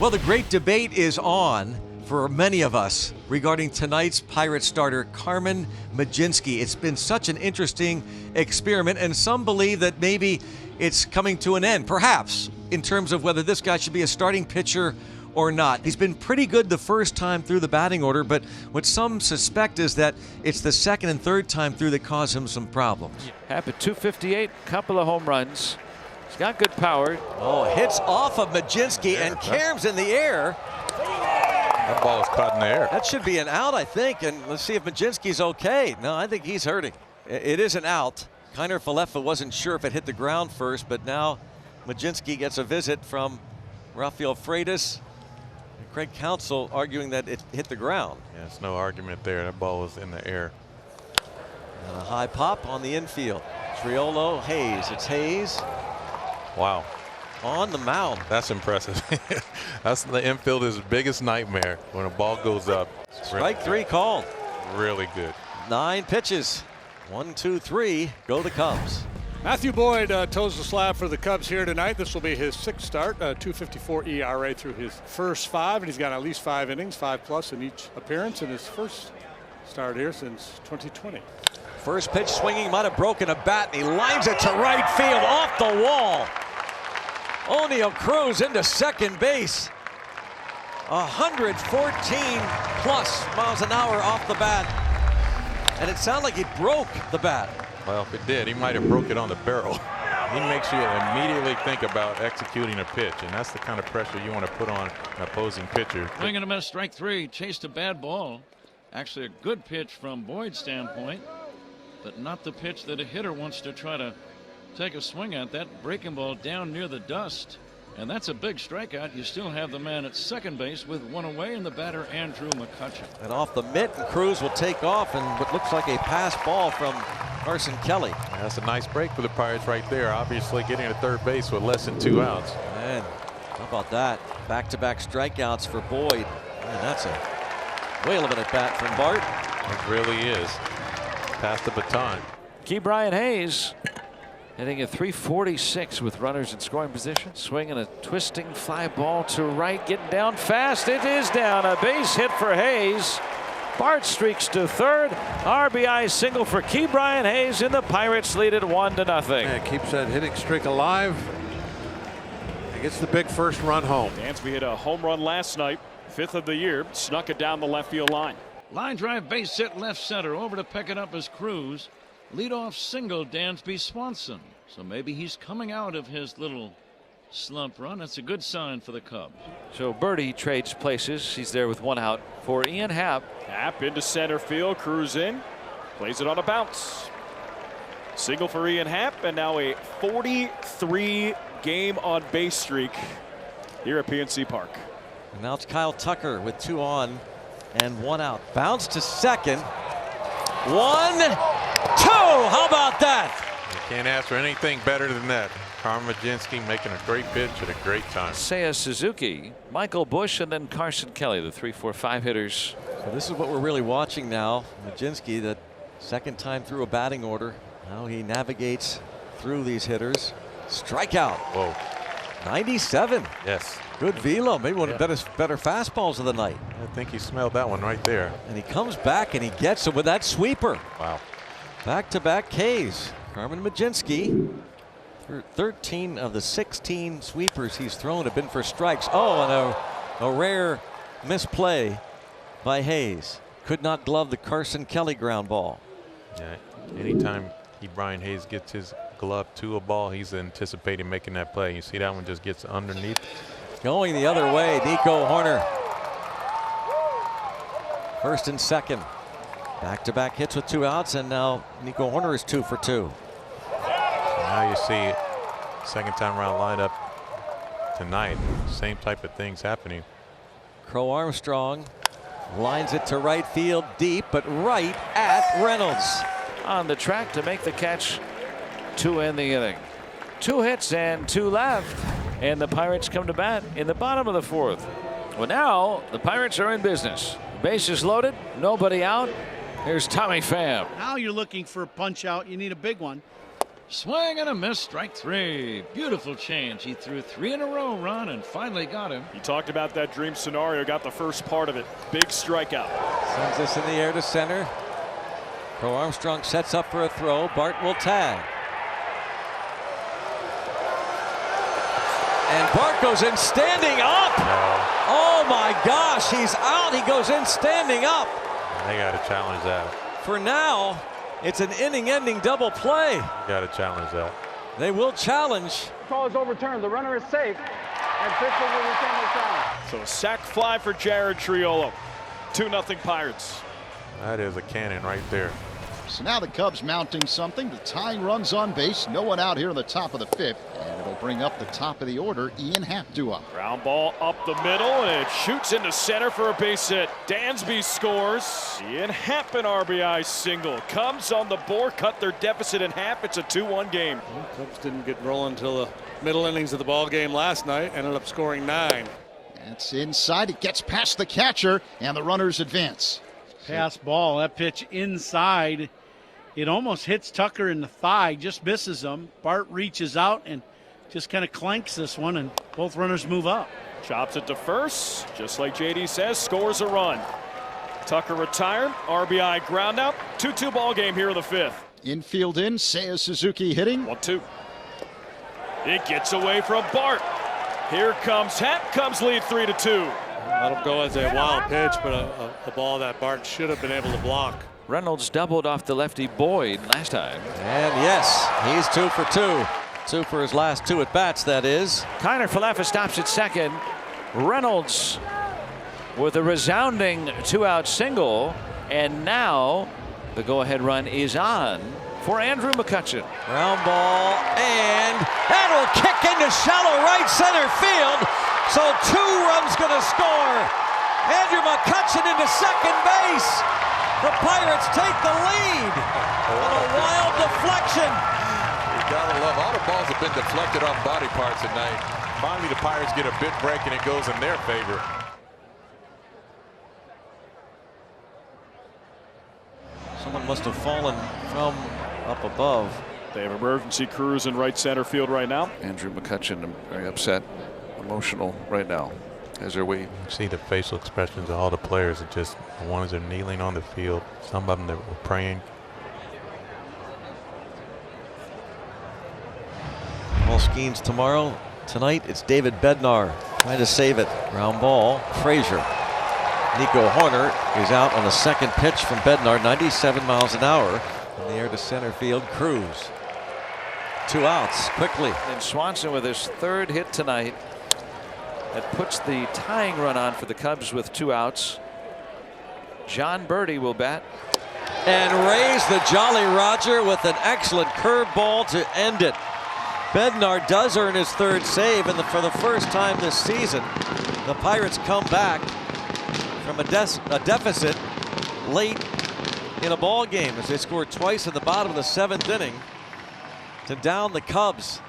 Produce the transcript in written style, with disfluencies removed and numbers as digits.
Well, the great debate is on for many of us regarding tonight's Pirate starter, Carmen Mlodzinski. It's been such an interesting experiment, and some believe that maybe it's coming to an end, perhaps, in terms of whether this guy should be a starting pitcher or not. He's been pretty good the first time through the batting order, but what some suspect is that it's the second and third time through that caused him some problems. Happened 258, couple of home runs. He's got good power. Oh, hits off of Mlodzinski and caroms in the air. That ball is caught in the air. That should be an out, I think, and let's see if Mlodzinski's okay. No, I think he's hurting. It is an out. Kiner Falefa wasn't sure if it hit the ground first, but now Mlodzinski gets a visit from Rafael Freitas. Craig Counsell arguing that it hit the ground. Yeah, there's no argument there. That ball was in the air. And a high pop on the infield. Triolo, Hayes. It's Hayes. Wow. On the mound. That's impressive. That's the infielder's biggest nightmare when a ball goes up. Strike three called. Really good. 9 pitches. 1, 2, 3. Go the Cubs. Matthew Boyd toes the slab for the Cubs here tonight. This will be his 6th start, 2.54 ERA through his first 5, and he's got at least 5 innings, 5+ in each appearance in his first start here since 2020. First pitch swinging, might have broken a bat, and he lines it to right field off the wall. O'Neill Cruz into second base. 114 plus miles an hour off the bat, and it sounded like he broke the bat. Well, if it did, he might have broke it on the barrel. He makes you immediately think about executing a pitch, and that's the kind of pressure you want to put on an opposing pitcher. Swing and a miss, strike 3. Chased a bad ball. Actually, a good pitch from Boyd's standpoint, but not the pitch that a hitter wants to try to take a swing at. That breaking ball down near the dust, and that's a big strikeout. You still have the man at second base with 1 away, and the batter Andrew McCutcheon. And off the mitt, and Cruz will take off, and what looks like a pass ball from Carson Kelly. That's a nice break for the Pirates right there. Obviously getting to third base with less than 2 outs. Man, how about that? Back-to-back strikeouts for Boyd. Man, that's a whale of an at-bat from Bart. It really is. Pass the baton. Ke'Bryan Hayes hitting a 346 with runners in scoring position. Swinging a twisting fly ball to right, getting down fast. It is down. A base hit for Hayes. Bart streaks to third. RBI single for Ke'Bryan Hayes, and the Pirates lead it 1-0. Yeah, keeps that hitting streak alive. He gets the big first run home. Dansby hit a home run last night, 5th of the year, snuck it down the left field line. Line drive, base hit left center. Over to pick it up is Cruz. Leadoff single, Dansby Swanson. So maybe he's coming out of his little slump run. That's a good sign for the Cubs. So Birdie trades places. He's there with 1 out for Ian Happ. Happ into center field, Cruz in, plays it on a bounce. Single for Ian Happ, and now a 43 game on base streak here at PNC Park. And now it's Kyle Tucker with 2 on and 1 out. Bounce to second. 1, 2. How about that? You can't ask for anything better than that. Carmen Mlodzinski making a great pitch at a great time. Seiya Suzuki, Michael Busch, and then Carson Kelly, the 3, 4, 5 hitters. So this is what we're really watching now. Mlodzinski, that second time through a batting order. How he navigates through these hitters. Strikeout. Whoa. 97. Yes. Good velo. Maybe one of the better fastballs of the night. I think he smelled that one right there. And he comes back and he gets it with that sweeper. Wow. Back-to-back Ks. Carmen Mlodzinski. 13 of the 16 sweepers he's thrown have been for strikes. Oh, and a rare misplay by Hayes. Could not glove the Carson Kelly ground ball. Yeah. Anytime Ke'Bryan Hayes gets his glove to a ball, he's anticipating making that play. You see that one just gets underneath. Going the other way, Nico Hoerner. First and second. Back-to-back hits with 2 outs, and now Nico Hoerner is 2 for 2. Now you see second time around lineup tonight. Same type of things happening. Crow Armstrong lines it to right field deep, but right at Reynolds. On the track to make the catch to end the inning. 2 hits and 2 left, and the Pirates come to bat in the bottom of the 4th. Well, now the Pirates are in business. Bases loaded, nobody out. Here's Tommy Pham. Now you're looking for a punch out. You need a big one. Swing and a miss, strike 3. Beautiful change. He threw 3 in a row run and finally got him. He talked about that dream scenario, got the first part of it. Big strikeout. Sends this in the air to center. Crow Armstrong sets up for a throw. Bart will tag. And Bart goes in standing up. No. Oh my gosh, he's out. He goes in standing up. They got to challenge that. For now, it's an inning-ending double play. Got to challenge that. They will challenge. Call is overturned. The runner is safe, and Pitcher will retain the challenge. So a sac fly for Jared Triolo. 2-0 Pirates. That is a cannon right there. So now the Cubs mounting something. The tying runs on base. No one out here in the top of the 5th. And it'll bring up the top of the order. Ian Happ due up. Ground ball up the middle, and it shoots into center for a base hit. Dansby scores. Ian Happ an RBI single. Cubs on the board, cut their deficit in half. It's a 2-1 game. Cubs didn't get rolling until the middle innings of the ball game last night. Ended up scoring 9. That's inside. It gets past the catcher, and the runners advance. Pass ball. That pitch inside. It almost hits Tucker in the thigh, just misses him. Bart reaches out and just kind of clanks this one, and both runners move up. Chops it to first, just like JD says, scores a run. Tucker retired, RBI ground out, 2-2 ball game here in the 5th. Infield in, Seiya Suzuki hitting. 1-2. It gets away from Bart. Here comes Happ, Cubs lead 3-2. Let him go as a wild pitch, but a ball that Bart should have been able to block. Reynolds doubled off the lefty Boyd last time. And yes, he's 2 for 2. 2 for his last 2 at bats, that is. Kiner Falefa stops at second. Reynolds with a resounding 2-out single. And now the go-ahead run is on for Andrew McCutchen. Ground ball, and that'll kick into shallow right center field. So 2 runs going to score. Andrew McCutchen into second base. The Pirates take the lead on a wild deflection. You gotta love all the balls have been deflected off body parts tonight. Finally, the Pirates get a big break and it goes in their favor. Someone must have fallen from up above. They have emergency crews in right center field right now. Andrew McCutchen very upset, emotional right now. As are we. You see the facial expressions of all the players. It's just the ones that are kneeling on the field. Some of them that were praying. All Skeens tomorrow. Tonight it's David Bednar trying to save it. Ground ball. Frazier. Nico Horner is out on the second pitch from Bednar. 97 miles an hour. In the air to center field. Cruz. 2 outs quickly. And Swanson with his 3rd hit tonight. That puts the tying run on for the Cubs with 2 outs. John Birdie will bat. And raise the Jolly Roger with an excellent curveball to end it. Bednar does earn his 3rd save, and for the first time this season, the Pirates come back from a deficit late in a ball game as they scored twice in the bottom of the 7th inning to down the Cubs.